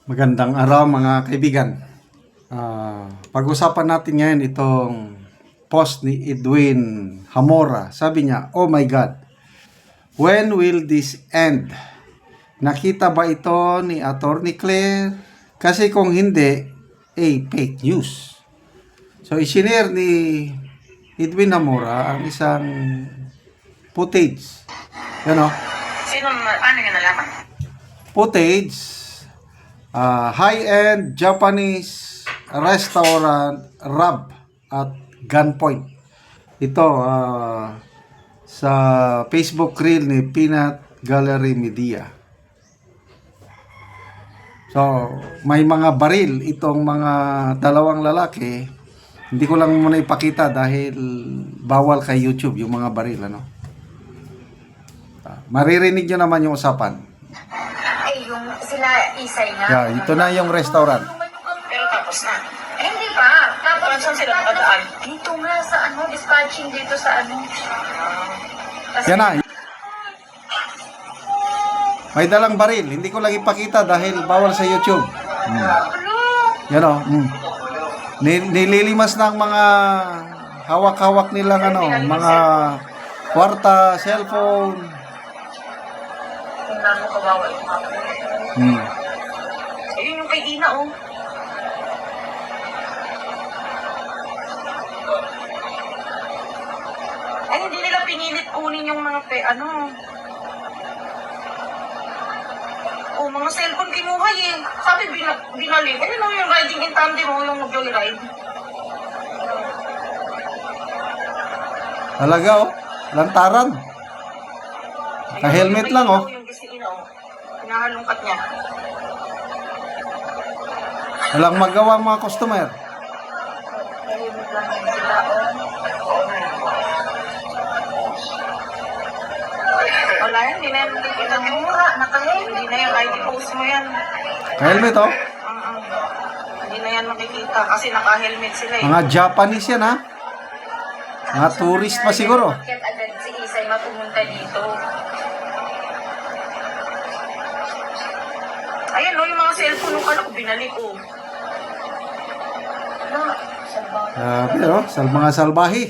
Magandang araw mga kaibigan. Pag-usapan natin ngayon itong post ni Edwin Hamora. Sabi niya, "Oh my God, when will this end?" Nakita ba ito ni Attorney Claire? Kasi kung hindi, fake news. So, isinare ni Edwin Hamora ang isang footage. Yan o. Ano yun nalaman? Footage. High-end Japanese restaurant rob at gunpoint. Ito sa Facebook reel ni Peanut Gallery Media. So, may mga baril itong mga dalawang lalaki. Hindi ko lang muna ipakita dahil bawal kay YouTube yung mga baril, ano. Maririnig nyo naman yung usapan. Yung sila Isay nga. Yeah, ito na yung restaurant. Pero tapos na. Hindi pa. Tapos saan sila nakadaan? Dito nga sa dispatching dito sa Kasi, Yan na. May dalang baril. Hindi ko lang ipakita dahil bawal sa YouTube. Yan o. Nililimas ng mga hawak-hawak nilang mga kwarta, cellphone. Tingnan mo kawawa yung mga Ayun yung kay Ina, oh. Ay, hindi nila pinilit kunin yung mga mga cellphone kinuhay eh. Sabi binalik. Ano yung riding in tandem mo, yung joyride? Talaga o. Lantaran. Ka-helmet lang o. Yung si Ina, oh. Pinahalungkat niya. Walang magawa ang mga customer. Tahimik lang yun sila, oh. Wala yan, hindi na yan makikita ng mura. Naka-helmet. Hindi na yan, kahit i-post mo yan. Ka-helmet o. Hindi na yan makikita kasi naka-helmet sila eh. Mga Japanese yan ha. Mga tourist pa siguro. Bakit agad si Isay mapumunta dito? Ayan o, yung mga cellphone nung anak ko, binalik o. Pero mga salbahi.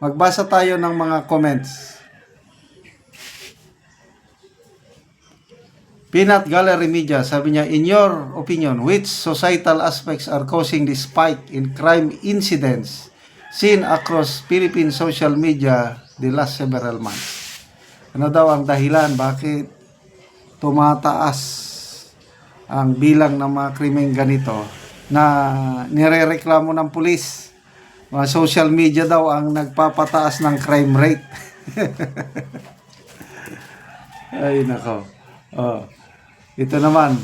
Magbasa tayo ng mga comments. Peanut Gallery Media, sabi niya, in your opinion, which societal aspects are causing the spike in crime incidents seen across Philippine social media the last several months? Ano daw ang dahilan bakit tumataas ang bilang ng mga krimeng ganito na nirereklamo ng pulis? Mga social media daw ang nagpapataas ng crime rate. Ay nako. Ito naman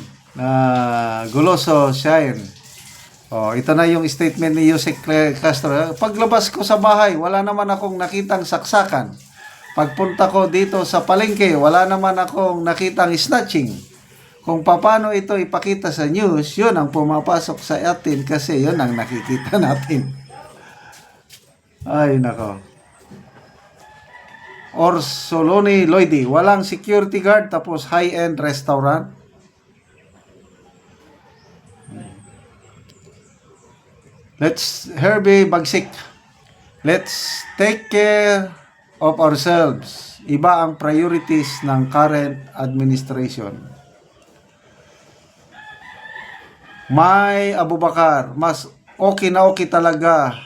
Guloso Shine. Ito na yung statement ni Jose Castro. Paglabas ko sa bahay, wala naman akong nakitang saksakan. Pagpunta ko dito sa palengke, wala naman akong nakitang snatching. Kung paano ito ipakita sa news, yun ang pumapasok sa atin kasi yun ang nakikita natin. Ay, nako. Orsoloni Lloydy, walang security guard tapos high-end restaurant. Herbie Bagsik, let's take care of ourselves. Iba ang priorities ng current administration. May Abubakar, mas okay na okay talaga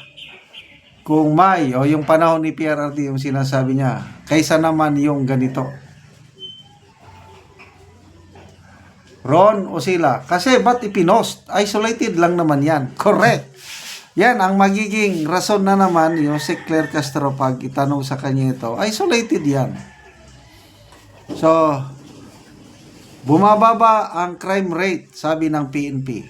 kung may yung panahon ni PRRD yung sinasabi niya kaysa naman yung ganito. Ron Osila, kasi ba't ipinost? Isolated lang naman yan. Correct. Yan ang magiging rason na naman yung si Claire Castro pag itanong sa kanya ito. Isolated yan. So, bumababa ang crime rate, sabi ng PNP.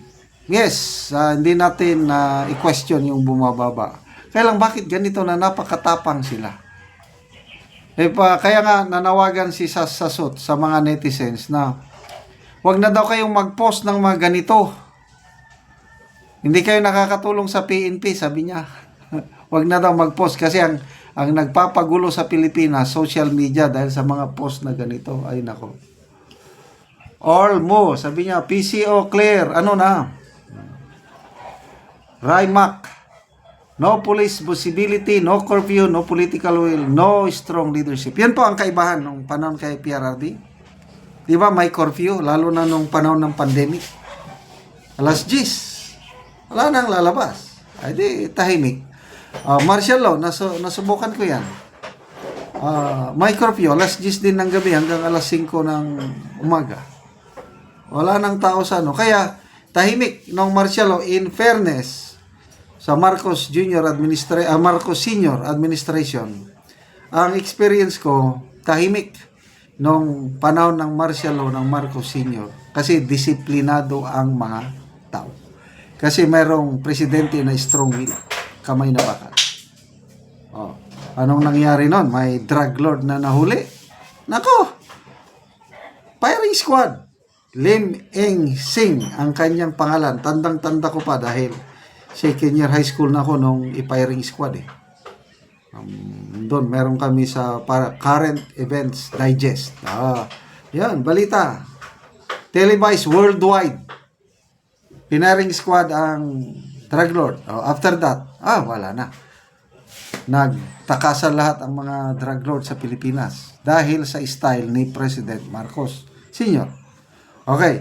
Yes, hindi natin i-question yung bumababa. Kaya lang bakit ganito na napakatapang sila? Kaya nga nanawagan si Sasot sa mga netizens na wag na daw kayong mag-post ng mga ganito. Hindi kayo nakakatulong sa PNP, sabi niya. Wag na daw mag-post kasi ang nagpapagulo sa Pilipinas, social media dahil sa mga post na ganito. Ay nako. All mo, sabi niya, PCO clear, ano na? RIMAC, no police visibility, no curfew, no political will, no strong leadership. Yan po ang kaibahan nung panahon kay PRRD. Di ba may curfew, lalo na nung panahon ng pandemic. Alas 10, wala nang lalabas. Ay di, tahimik. Martial law, nasubukan ko yan. May curfew, alas 10 din ng gabi hanggang alas 5 ng umaga. Wala nang tao sa ano. Kaya, tahimik nung martial law, in fairness, sa Marcos Senior Administration, ang experience ko, tahimik nung panahon ng martial law ng Marcos Senior. Kasi disiplinado ang mga tao. Kasi merong presidente na strong will, kamay na bakal. Anong nangyari nun? May drug lord na nahuli. Nako! Firing squad. Lim Eng Sing ang kanyang pangalan. Tandang-tanda ko pa dahil second year high school na ako nung i-firing squad eh. Doon, meron kami sa current events digest. Yan, balita. Televised worldwide. Pinaring squad ang drug lord. After that, wala na. Nagtakasan lahat ang mga drug lord sa Pilipinas dahil sa style ni President Marcos Sr. Okay.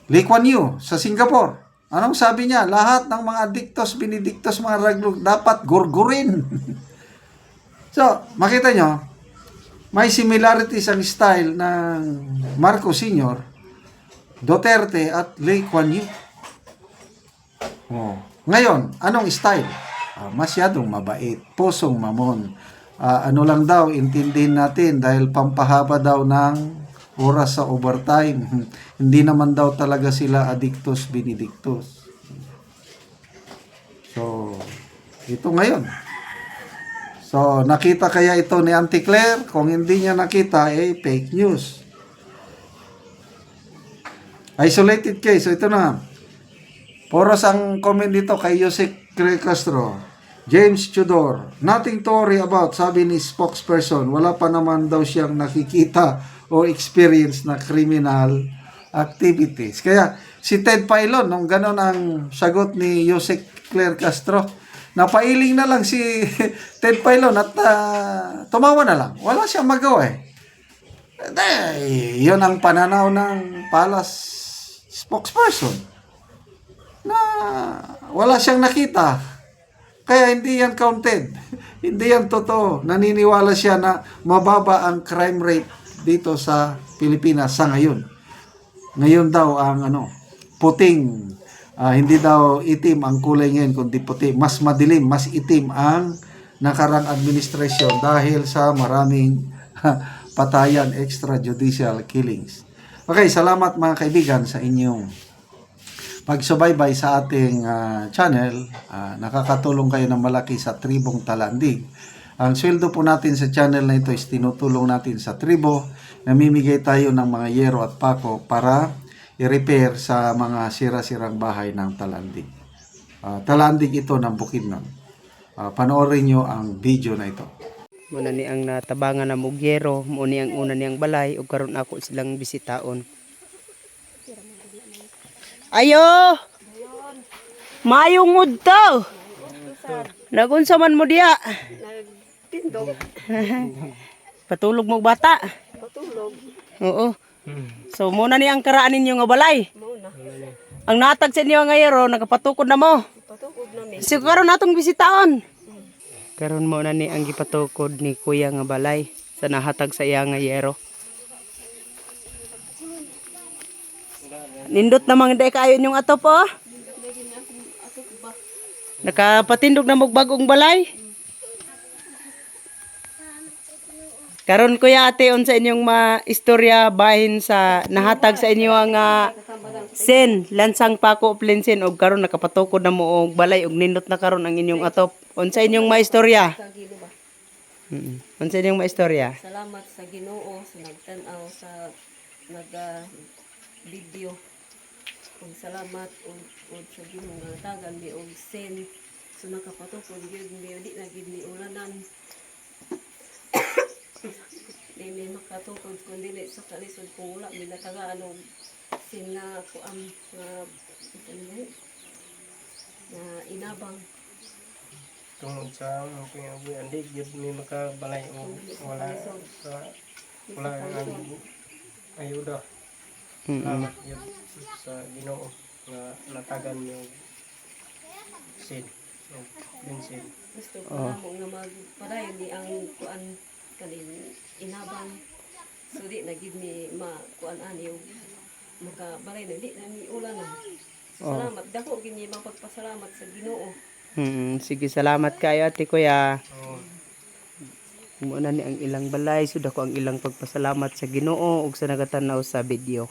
Lee Kuan Yew sa Singapore. Anong sabi niya? Lahat ng mga adictos, binidictos, mga drug lord dapat gurgurin. So, makita nyo, may similarities ang style ng Marcos Sr., Duterte at Lee Kuan Yew. Ngayon, anong style? Masyadong mabait, pusong mamon. Ano lang daw, intindihin natin dahil pampahaba daw ng oras sa overtime. Hindi naman daw talaga sila adictos, binidictos. So, ito ngayon. So, nakita kaya ito ni Auntie Claire? Kung hindi niya nakita, fake news. Isolated case. So, ito na. Poros ang comment dito kay Yusek Castro. James Tudor, nothing to worry about, sabi ni spokesperson. Wala pa naman daw siyang nakikita o experience na criminal activities. Kaya si Ted Pailon, nung gano'n ang sagot ni Yusek Claire Castro, napailing na lang si Ted Pailon at tumawa na lang. Wala siyang magawa eh. Yun ang pananaw ng Palace spokesperson na wala siyang nakita. Kaya hindi yan counted. Hindi yan totoo. Naniniwala siya na mababa ang crime rate dito sa Pilipinas sa ngayon. Ngayon daw ang puting, hindi daw itim ang kulay ngayon kundi puti. Mas madilim, mas itim ang nakarang administrasyon dahil sa maraming patayan, extrajudicial killings. Okay, salamat mga kaibigan sa inyong pagsubaybay sa ating channel. Nakakatulong kayo ng malaki sa Tribong Talandig. Ang sweldo po natin sa channel na ito is tinutulong natin sa tribo. Namimigay tayo ng mga yero at pako para i-repair sa mga sira-sirang bahay ng Talandig. Talandig ito ng Bukidnon. Panoorin nyo ang video na ito. Muna ni ang natabangan na mugyero, muna ang una niyang balay, ug karon ako silang bisitaon. Ayo! Mayong udto! Nagunsa man mo diya? Tindog. Patulog mo bata? Patulog. Oo. So muna ni ang karaan ninyo nga balay. Muna. Ang natag sa inyo nga yero, nakapatukod na mo. Patukod namin. So karon natong bisitaon. Karon mo na ni ang gipatukod ni kuya nga balay sa nahatag sa iya nga yero. Nindot namang day kayo yung ato po. Nakapatindog na magbagong balay. Karon kuya ate on sa inyong istorya bahin sa nahatag sa inyo ang sen lansang pako plensin og karon nakapatukod na mo og balay og nindot na karon ang inyong atop. On sa inyong maistorya. On sa inyong maistorya. Salamat sa Ginoo sa nagtan-aw sa video. Ug salamat ug sa Ginoo nga tagan mi og sen so nakapatukod gyud mi di na gid ni ulanan. di may makatukod kung dili sa kalisod kung wala mi natagaan og sin nga kuan nga na inabang. Tungod sa mga pinagabuyan, di gyud mi makabalay o wala sa wala ang ayuda. Salamat gyud sa Ginoo nga natagan niyo sin o bensin. Gusto ko na mo nga magpadayon ni ang kuan kanin inabang. So di na gid mi makuan ani og makabalay na di na mi ulan na. Salamat dako gid mi mapagpasalamat sa Ginoo. Sige, salamat kayo ate kuya. Oo. Muna ni ang ilang balay, sud ako ang ilang pagpasalamat sa Ginoo ug sa nagatanaw sa video.